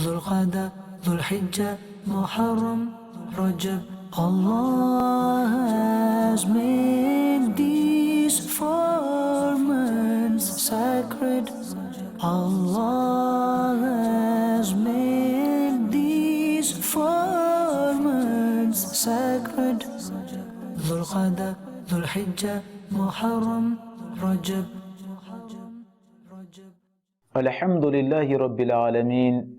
Zul Hijjah, Zul Hijjah, Muharram, Rajab. Allah has made these 4 months sacred. Allah has made these 4 months sacred. Zul Hijjah, Zul Hijjah, Muharram, Rajab. Alhamdulillahi Rabbil Alameen.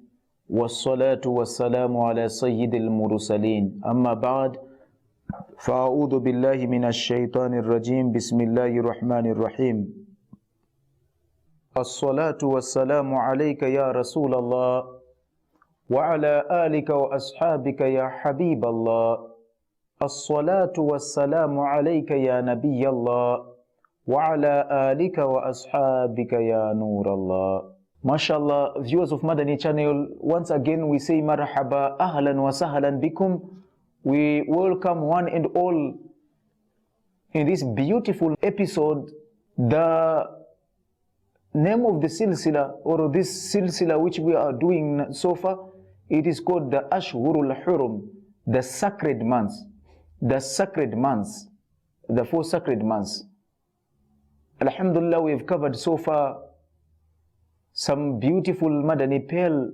والصلاة والسلام على سيد المرسلين أما بعد فأعوذ بالله من الشيطان الرجيم بسم الله الرحمن الرحيم الصلاة والسلام عليك يا رسول الله وعلى آلك وأصحابك يا حبيب الله الصلاة والسلام عليك يا نبي الله وعلى آلك وأصحابك يا نور الله. MashaAllah, viewers of Madani Channel, once again we say marhaba, ahlan wa sahlan bikum. We welcome one and all in this beautiful episode. The name of the silsila, or this silsila which we are doing so far, it is called the Ashhurul Hurum, the sacred months. The sacred months, the 4 sacred months. Alhamdulillah, we have covered so far some beautiful Madani pearl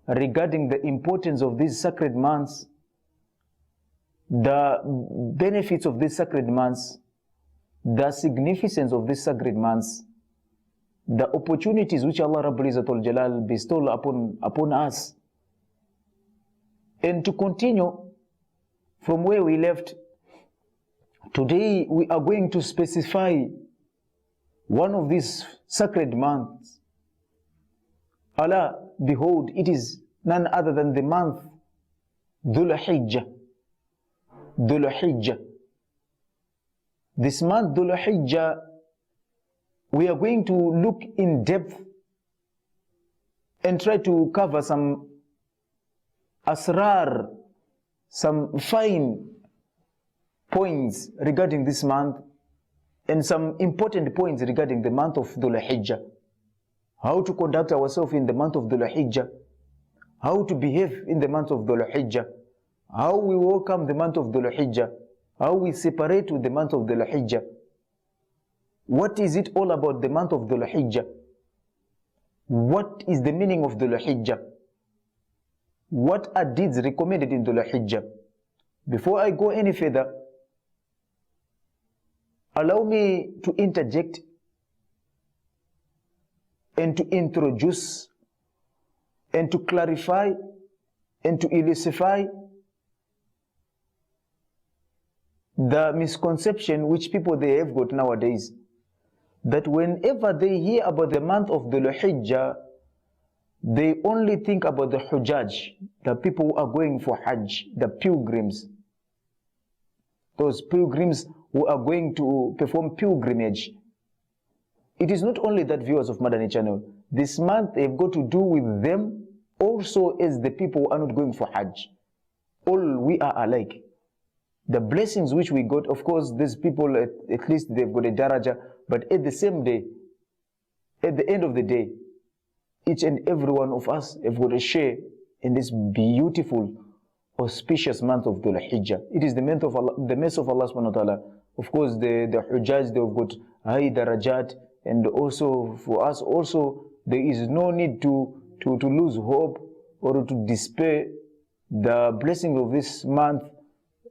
regarding the importance of these sacred months, the benefits of these sacred months, the significance of these sacred months, the opportunities which Allah Rabbul Izzatul Jalal bestowed upon us. And to continue from where we left, today we are going to specify one of these sacred months. Allah, behold, it is none other than the month Zul Hijjah. Zul Hijjah. This month Zul Hijjah, we are going to look in depth and try to cover some asrar, some fine points regarding this month and some important points regarding the month of Zul Hijjah. How to conduct ourselves in the month of Dhul Hijjah, how to behave in the month of Dhul Hijjah, how we welcome the month of Dhul Hijjah, how we separate with the month of Dhul Hijjah. What is it all about the month of Dhul Hijjah? What is the meaning of Dhul Hijjah? What are deeds recommended in Dhul Hijjah? Before I go any further, allow me to interject and to introduce and to clarify and to elucidate the misconception which people they have got nowadays, that whenever they hear about the month of Dhul Hijjah, they only think about the Hujjaj, the people who are going for Hajj, the pilgrims, those pilgrims who are going to perform pilgrimage. It is not only that, viewers of Madani Channel, this month they've got to do with them also as the people who are not going for Hajj. All we are alike. The blessings which we got, of course, these people at least they've got a daraja, but at the same day, at the end of the day, each and every one of us have got a share in this beautiful, auspicious month of Dhul Hijjah. It is the month of Allah, the mercy of Allah subhanahu wa ta'ala. Of course, the Hujjaj, they've got high darajat. And also for us also, there is no need to lose hope or to despair. The blessing of this month,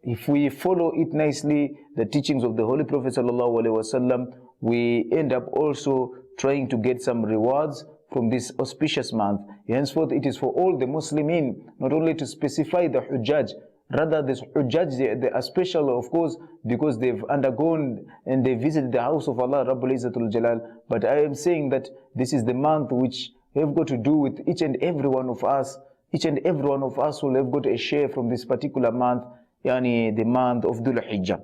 if we follow it nicely, the teachings of the Holy Prophet sallallahu alaihi wasallam, we end up also trying to get some rewards from this auspicious month. Henceforth, it is for all the Muslimin, not only to specify the Hujjaj, rather the Hujjaj, they are special, of course, because they've undergone and they visited the house of Allah Rabbul Izzatul Jalal. But I am saying that this is the month which have got to do with each and every one of us. Each and every one of us will have got a share from this particular month, yani the month of Dhul Hijjah.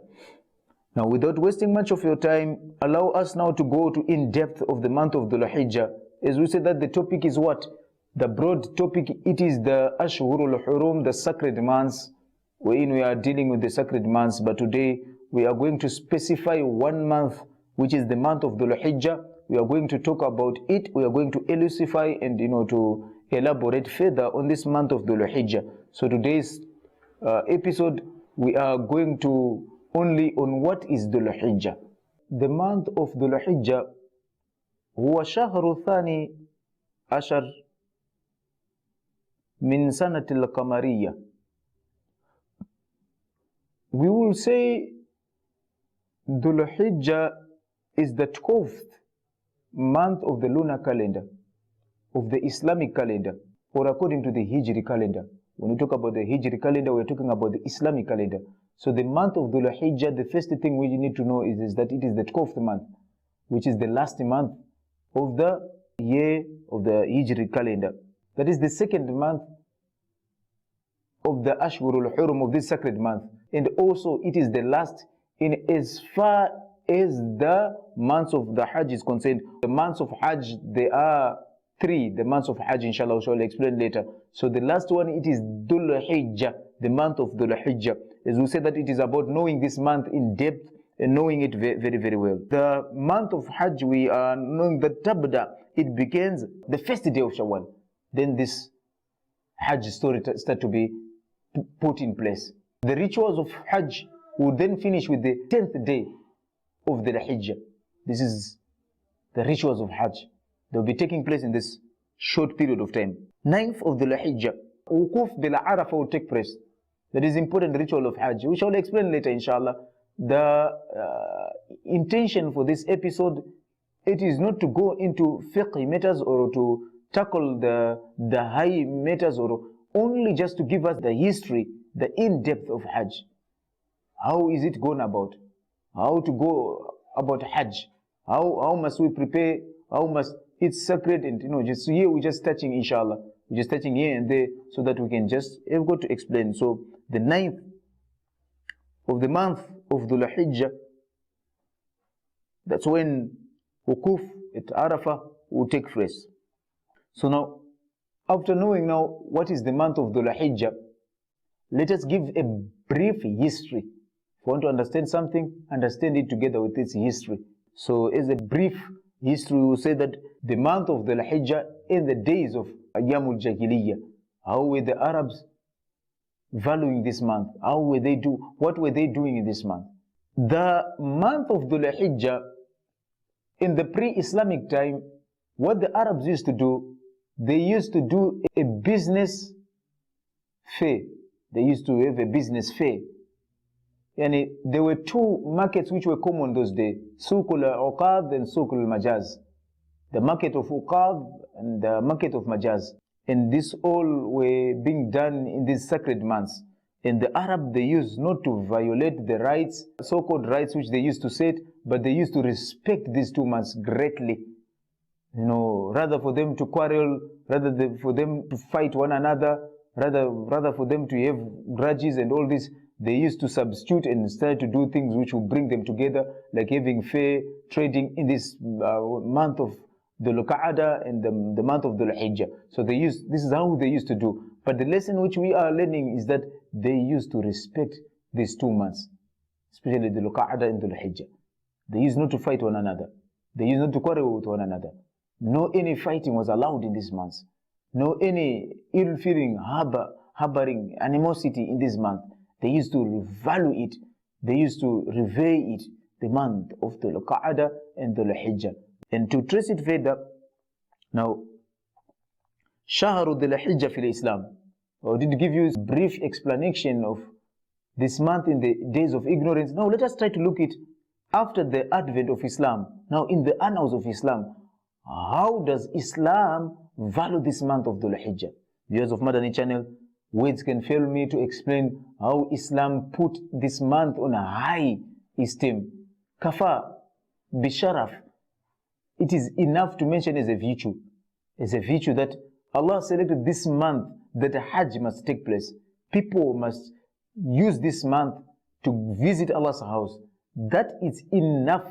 Now, without wasting much of your time, allow us now to go to in depth of the month of Dhul Hijjah. As we said that the topic is what? The broad topic, it is the Ashhurul Hurum, the sacred months, wherein we are dealing with the sacred months. But today we are going to specify one month, which is the month of Dhul Hijjah. We are going to talk about it. We are going to elucidate and to elaborate further on this month of Dhul Hijjah. So today's episode, we are going to only on what is Dhul Hijjah. The month of Dhul Hijjah هو شهر ثاني عشر من سنة القمرية. We will say Dhul Hijjah is the 12th month of the lunar calendar, of the Islamic calendar, or according to the Hijri calendar. When we talk about the Hijri calendar, we're talking about the Islamic calendar. So the month of Dhul Hijjah, the first thing we need to know is that it is the 12th month, which is the last month of the year of the Hijri calendar. That is the second month of the Ashhurul Hurum, of this sacred month. And also it is the last in as far as the months of the Hajj is concerned. The months of Hajj, there are three. The months of Hajj, inshallah, I shall explain later. So the last one, it is Dhul Hijjah, the month of Dhul Hijjah. As we said, that it is about knowing this month in depth and knowing it very, very, very well. The month of Hajj, we are knowing the Tabda, it begins the first day of Shawwal. Then this Hajj story start to be put in place. The rituals of Hajj will then finish with the 10th day of the Hijjah. This is the rituals of Hajj. They will be taking place in this short period of time. 9th of the Hijjah, Wukuf bil Arafah will take place. That is important ritual of Hajj. We shall explain later, inshallah. The intention for this episode, it is not to go into fiqh matters or to tackle the high matters, or only just to give us the history, the in-depth of Hajj. How is it gone about? How to go about Hajj? How must we prepare? How must it's sacred? And just here we're just touching, inshallah. We're just touching here and there so that we can just go to explain. So the 9th of the month of Dhul Hijjah, that's when Wukuf at Arafah will take place. So now, after knowing now what is the month of Dhul Hijjah, let us give a brief history. If you want to understand something, understand it together with its history. So as a brief history, we will say that the month of Dhul Hijjah in the days of Ayyamul Jahiliyyah, how were the Arabs valuing this month? What were they doing in this month? The month of Dhul Hijjah, in the pre-Islamic time, what the Arabs used to do, they used to do a business fair. They used to have a business fair. And there were two markets which were common those days, Suqul Uqad and Suqul Majaz. The market of Uqad and the market of Majaz. And this all were being done in these sacred months. And the Arab, they used not to violate the rights, so-called rights which they used to set, but they used to respect these 2 months greatly. Rather for them to quarrel, rather for them to fight one another, rather for them to have grudges and all this, they used to substitute and start to do things which will bring them together, like having fair trading in this month of the Qa'ada and the month of Dhul Hijjah. So this is how they used to do. But the lesson which we are learning is that they used to respect these 2 months, especially the Qa'ada and Dhul Hijjah. They used not to fight one another. They used not to quarrel with one another. No any fighting was allowed in these months. No any ill feeling, harboring, animosity in this month. They used to value it. They used to revere it, the month of the Qa'ada and the Hijjah. And to trace it further, now, Shahru Dhul Hijjah fil Islam. I did give you a brief explanation of this month in the days of ignorance. Now let us try to look at after the advent of Islam. Now in the annals of Islam, how does Islam value this month of Dhul Hijjah? Viewers of Madani Channel, words can fail me to explain how Islam put this month on a high esteem. Kafa, bisharaf. It is enough to mention as a virtue that Allah selected this month that the Hajj must take place. People must use this month to visit Allah's house. That is enough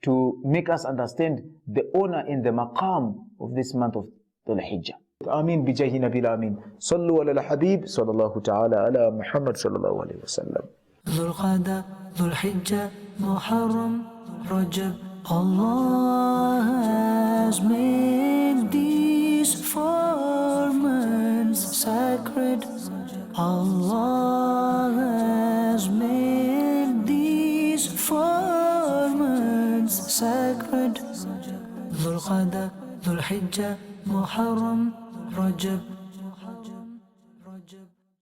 to make us understand the honor and the maqam of this month of Dhul Hijjah. Ameen bijahi nabil ameen. Sallu ala al-habib sallallahu ta'ala ala Muhammad sallallahu alayhi wa sallam. Dhul Qa'dah, Dhul Hijjah, Muharram, Rajab. Allah has made these 4 sacred. Allah has made these 4 months sacred. Dhul Qada, Dhul Hijjah, Muharram, Rajab,